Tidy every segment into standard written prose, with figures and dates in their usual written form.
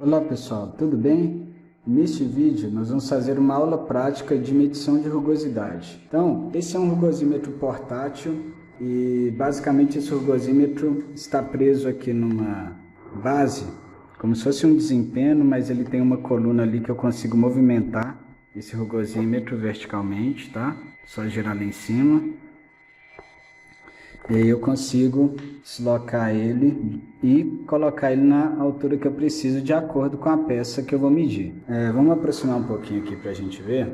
Olá pessoal, tudo bem? Neste vídeo nós vamos fazer uma aula prática de medição de rugosidade. Então, esse é um rugosímetro portátil e basicamente esse rugosímetro está preso aqui numa base, como se fosse um desempenho, mas ele tem uma coluna ali que eu consigo movimentar esse rugosímetro verticalmente, tá? Só girar lá em cima. E aí eu consigo deslocar ele e colocar ele na altura que eu preciso de acordo com a peça que eu vou medir. Vamos aproximar um pouquinho aqui para a gente ver.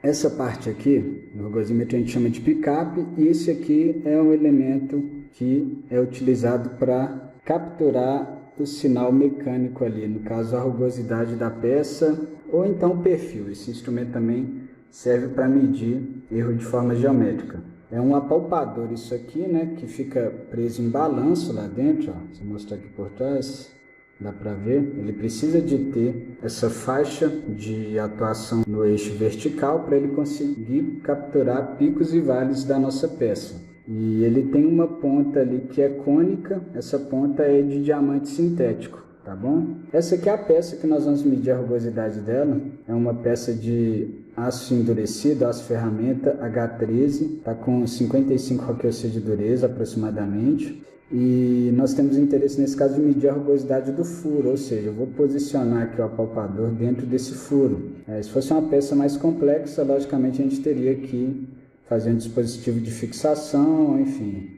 Essa parte aqui, no rugosímetro, a gente chama de picape, e esse aqui é um elemento que é utilizado para capturar o sinal mecânico ali, no caso a rugosidade da peça, ou então o perfil. Esse instrumento também serve para medir erro de forma geométrica. É um apalpador isso aqui, né, que fica preso em balanço lá dentro, ó. Vou mostrar aqui por trás, dá para ver. Ele precisa de ter essa faixa de atuação no eixo vertical para ele conseguir capturar picos e vales da nossa peça. E ele tem uma ponta ali que é cônica, essa ponta é de diamante sintético, tá bom? Essa aqui é a peça que nós vamos medir a rugosidade dela. É uma peça de aço endurecido, aço ferramenta H13, está com 55 roqueus de dureza aproximadamente. E nós temos interesse nesse caso de medir a rugosidade do furo, ou seja, eu vou posicionar aqui o apalpador dentro desse furo. Se fosse uma peça mais complexa, logicamente a gente teria que fazer um dispositivo de fixação, enfim,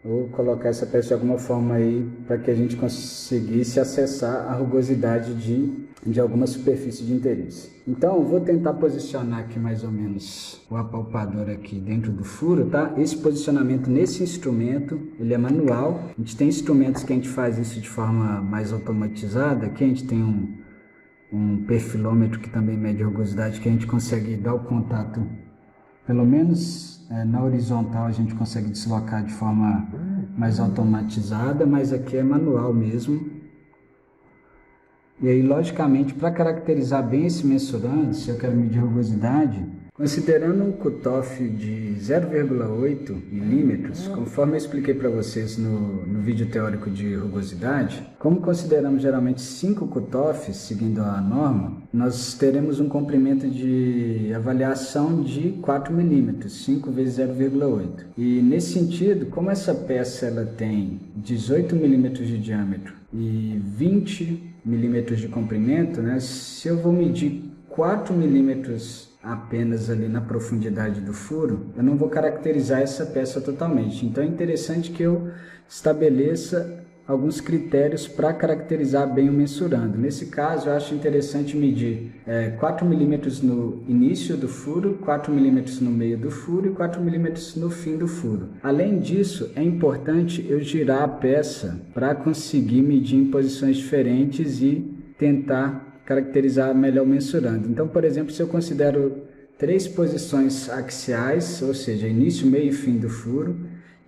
ou colocar essa peça de alguma forma aí para que a gente conseguisse acessar a rugosidade de alguma superfície de interesse. Então, eu vou tentar posicionar aqui mais ou menos o apalpador aqui dentro do furo, tá? Esse posicionamento nesse instrumento, ele é manual. A gente tem instrumentos que a gente faz isso de forma mais automatizada. Aqui a gente tem um perfilômetro que também mede a rugosidade, que a gente consegue dar o contato, pelo menos na horizontal a gente consegue deslocar de forma mais automatizada, mas aqui é manual mesmo. E aí, logicamente, para caracterizar bem esse mensurando, se eu quero medir a rugosidade, considerando um cutoff de 0,8 milímetros, conforme eu expliquei para vocês no vídeo teórico de rugosidade, como consideramos geralmente 5 cutoffs, seguindo a norma, nós teremos um comprimento de avaliação de 4 milímetros, 5 vezes 0,8. E nesse sentido, como essa peça ela tem 18 milímetros de diâmetro e 20 milímetros de comprimento, né? Se eu vou medir 4 milímetros apenas ali na profundidade do furo, eu não vou caracterizar essa peça totalmente. Então é interessante que eu estabeleça alguns critérios para caracterizar bem o mensurando. Nesse caso, eu acho interessante medir 4 milímetros no início do furo, 4 milímetros no meio do furo e 4 milímetros no fim do furo. Além disso, é importante eu girar a peça para conseguir medir em posições diferentes e tentar caracterizar melhor o mensurando. Então, por exemplo, se eu considero 3 posições axiais, ou seja, início, meio e fim do furo,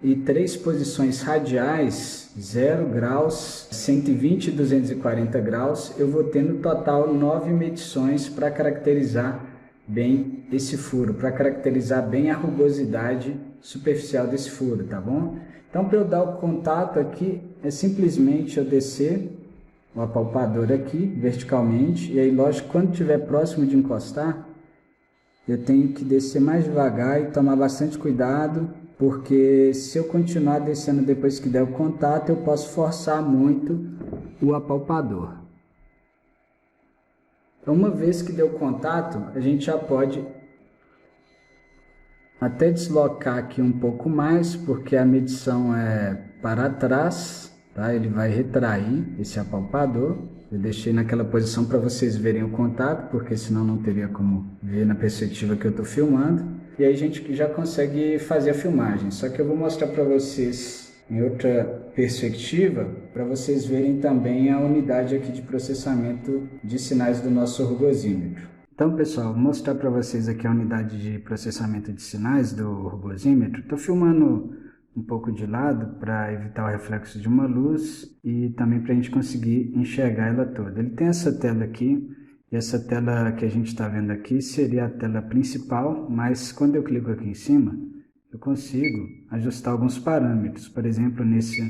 e 3 posições radiais, 0 graus, 120 e 240 graus, eu vou ter no total 9 medições para caracterizar bem esse furo, para caracterizar bem a rugosidade superficial desse furo, tá bom? Então, para eu dar o contato aqui, é simplesmente eu descer o apalpador aqui, verticalmente, e aí, lógico, quando estiver próximo de encostar, eu tenho que descer mais devagar e tomar bastante cuidado, porque se eu continuar descendo depois que der o contato, eu posso forçar muito o apalpador. Então, uma vez que deu contato, a gente já pode até deslocar aqui um pouco mais, porque a medição é para trás, tá? Ele vai retrair esse apalpador. Eu deixei naquela posição para vocês verem o contato, porque senão não teria como ver na perspectiva que eu estou filmando. E aí a gente já consegue fazer a filmagem. Só que eu vou mostrar para vocês em outra perspectiva, para vocês verem também a unidade aqui de processamento de sinais do nosso rugosímetro. Então, pessoal, vou mostrar para vocês aqui a unidade de processamento de sinais do rugosímetro. Estou filmando um pouco de lado para evitar o reflexo de uma luz e também para a gente conseguir enxergar ela toda. Ele tem essa tela aqui, e essa tela que a gente está vendo aqui seria a tela principal, mas quando eu clico aqui em cima, eu consigo ajustar alguns parâmetros. Por exemplo, nesse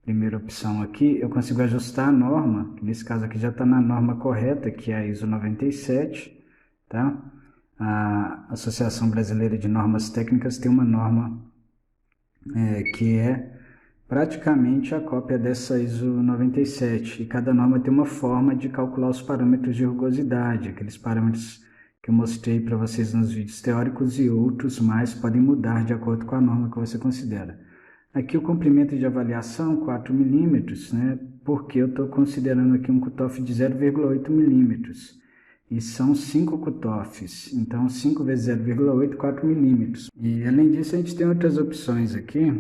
primeira opção aqui, eu consigo ajustar a norma, que nesse caso aqui já está na norma correta, que é a ISO 97, tá? A Associação Brasileira de Normas Técnicas tem uma norma que é praticamente a cópia dessa ISO 97, e cada norma tem uma forma de calcular os parâmetros de rugosidade, aqueles parâmetros que eu mostrei para vocês nos vídeos teóricos, e outros mais podem mudar de acordo com a norma que você considera. Aqui o comprimento de avaliação 4 milímetros, né? Porque eu estou considerando aqui um cutoff de 0,8 milímetros. E são 5 cutoffs, então 5 vezes 0,8, 4 milímetros. E além disso a gente tem outras opções aqui.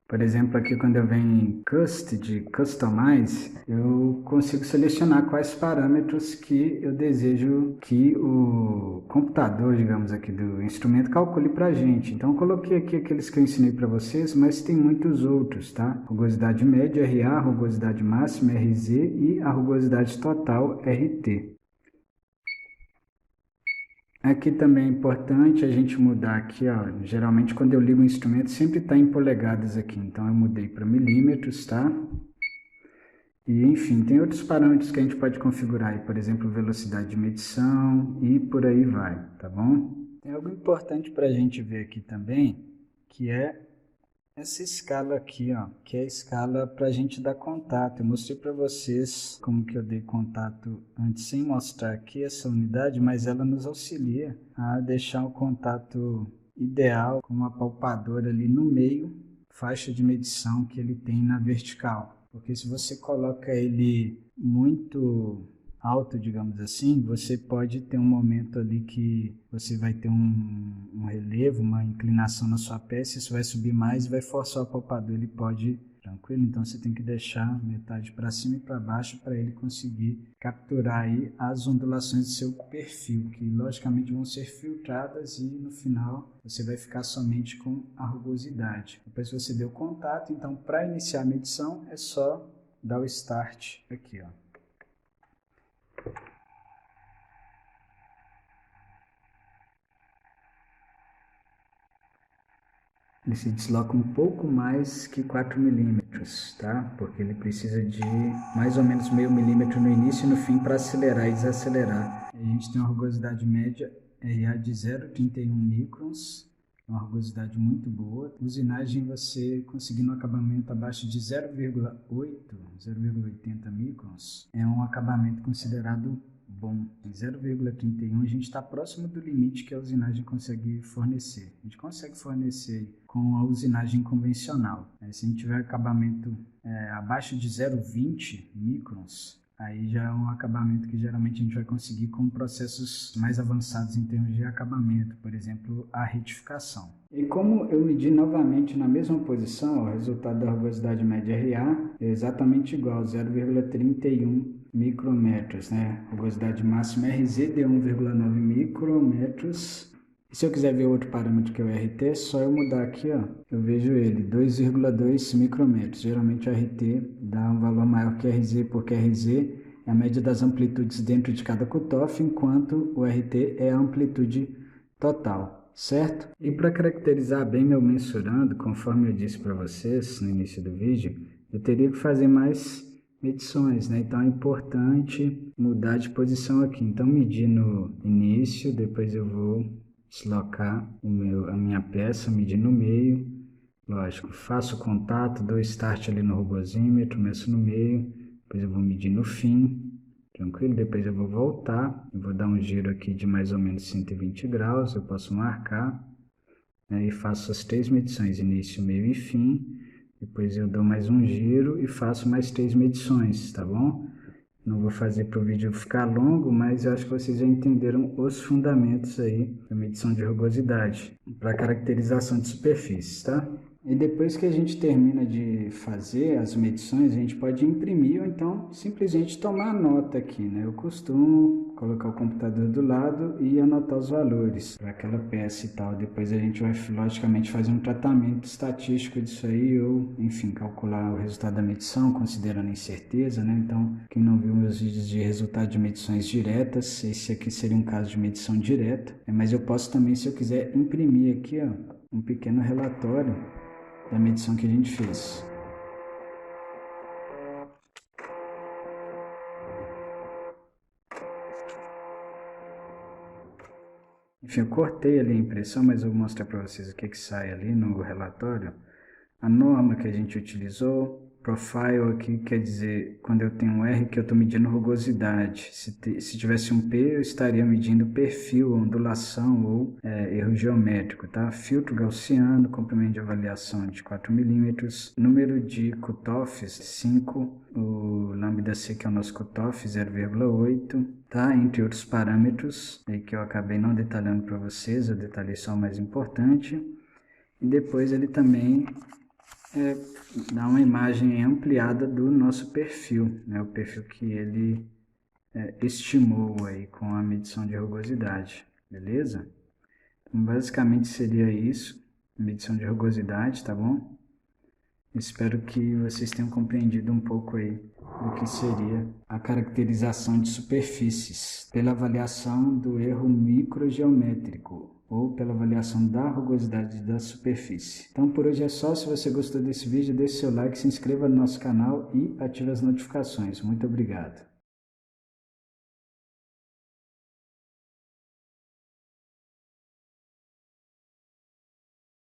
Por exemplo, aqui quando eu venho em Customize, eu consigo selecionar quais parâmetros que eu desejo que o computador, digamos aqui, do instrumento calcule para a gente. Então, eu coloquei aqui aqueles que eu ensinei para vocês, mas tem muitos outros, tá? Rugosidade média, RA, rugosidade máxima, RZ, e a rugosidade total, RT. Aqui também é importante a gente mudar aqui, ó, geralmente quando eu ligo o instrumento sempre está em polegadas aqui, então eu mudei para milímetros, tá? E enfim, tem outros parâmetros que a gente pode configurar aí, por exemplo, velocidade de medição e por aí vai, tá bom? Tem algo importante para a gente ver aqui também, que é essa escala aqui, ó, que é a escala para a gente dar contato. Eu mostrei para vocês como que eu dei contato antes, sem mostrar aqui essa unidade, mas ela nos auxilia a deixar o contato ideal com uma palpadora ali no meio, faixa de medição que ele tem na vertical. Porque se você coloca ele muito alto, digamos assim, você pode ter um momento ali que você vai ter um relevo, uma inclinação na sua peça, isso vai subir mais e vai forçar o palpador, ele pode, tranquilo? Então você tem que deixar metade para cima e para baixo para ele conseguir capturar aí as ondulações do seu perfil, que logicamente vão ser filtradas, e no final você vai ficar somente com a rugosidade. Depois você deu contato, então para iniciar a medição é só dar o start aqui, ó. Ele se desloca um pouco mais que 4 milímetros, tá? Porque ele precisa de mais ou menos meio milímetro no início e no fim para acelerar e desacelerar. A gente tem uma rugosidade média RA de 0,31 microns, uma rugosidade muito boa. Usinagem, você conseguindo um acabamento abaixo de 0,80 microns, é um acabamento considerado bom. Em 0,31 a gente está próximo do limite que a usinagem consegue fornecer. A gente consegue fornecer com a usinagem convencional. Se a gente tiver acabamento abaixo de 0,20 microns, aí já é um acabamento que geralmente a gente vai conseguir com processos mais avançados em termos de acabamento, por exemplo, a retificação. E como eu medi novamente na mesma posição, ó, o resultado da rugosidade média RA é exatamente igual, 0,31 micrometros, né? Rugosidade máxima RZ deu 1,9 micrometros. E se eu quiser ver outro parâmetro que é o RT, é só eu mudar aqui, ó, eu vejo ele, 2,2 micrometros. Geralmente o RT dá um valor maior que RZ, porque RZ é a média das amplitudes dentro de cada cutoff, enquanto o RT é a amplitude total, certo? E para caracterizar bem meu mensurando, conforme eu disse para vocês no início do vídeo, eu teria que fazer mais medições, né? Então é importante mudar de posição aqui. Então medir no início, depois eu vou deslocar a minha peça, medir no meio, lógico, faço o contato, dou start ali no rugosímetro, meço no meio, depois eu vou medir no fim, tranquilo? Depois eu vou voltar, eu vou dar um giro aqui de mais ou menos 120 graus, eu posso marcar, né? E faço as 3 medições, início, meio e fim, depois eu dou mais um giro e faço mais 3 medições, tá bom? Não vou fazer para o vídeo ficar longo, mas eu acho que vocês já entenderam os fundamentos aí da medição de rugosidade para caracterização de superfícies, tá? E depois que a gente termina de fazer as medições, a gente pode imprimir ou então simplesmente tomar nota aqui, né? Eu costumo colocar o computador do lado e anotar os valores para aquela peça e tal. Depois a gente vai, logicamente, fazer um tratamento estatístico disso aí ou, enfim, calcular o resultado da medição, considerando incerteza, né? Então, quem não viu meus vídeos de resultado de medições diretas, esse aqui seria um caso de medição direta. Mas eu posso também, se eu quiser, imprimir aqui, ó, um pequeno relatório da medição que a gente fez. Enfim, eu cortei ali a impressão, mas eu vou mostrar para vocês o que sai ali no relatório. A norma que a gente utilizou, profile aqui quer dizer, quando eu tenho um R, que eu estou medindo rugosidade. Se tivesse um P, eu estaria medindo perfil, ondulação ou erro geométrico, tá? Filtro gaussiano, comprimento de avaliação de 4 milímetros, número de cutoffs 5, o lambda C, que é o nosso cutoff, 0,8, tá? Entre outros parâmetros, aí que eu acabei não detalhando para vocês, eu detalhei só o mais importante. E depois ele também dá uma imagem ampliada do nosso perfil, né? O perfil que ele estimou aí com a medição de rugosidade, beleza? Então, basicamente seria isso, medição de rugosidade, tá bom? Espero que vocês tenham compreendido um pouco aí do que seria a caracterização de superfícies pela avaliação do erro microgeométrico ou pela avaliação da rugosidade da superfície. Então por hoje é só. Se você gostou desse vídeo, deixe seu like, se inscreva no nosso canal e ative as notificações. Muito obrigado.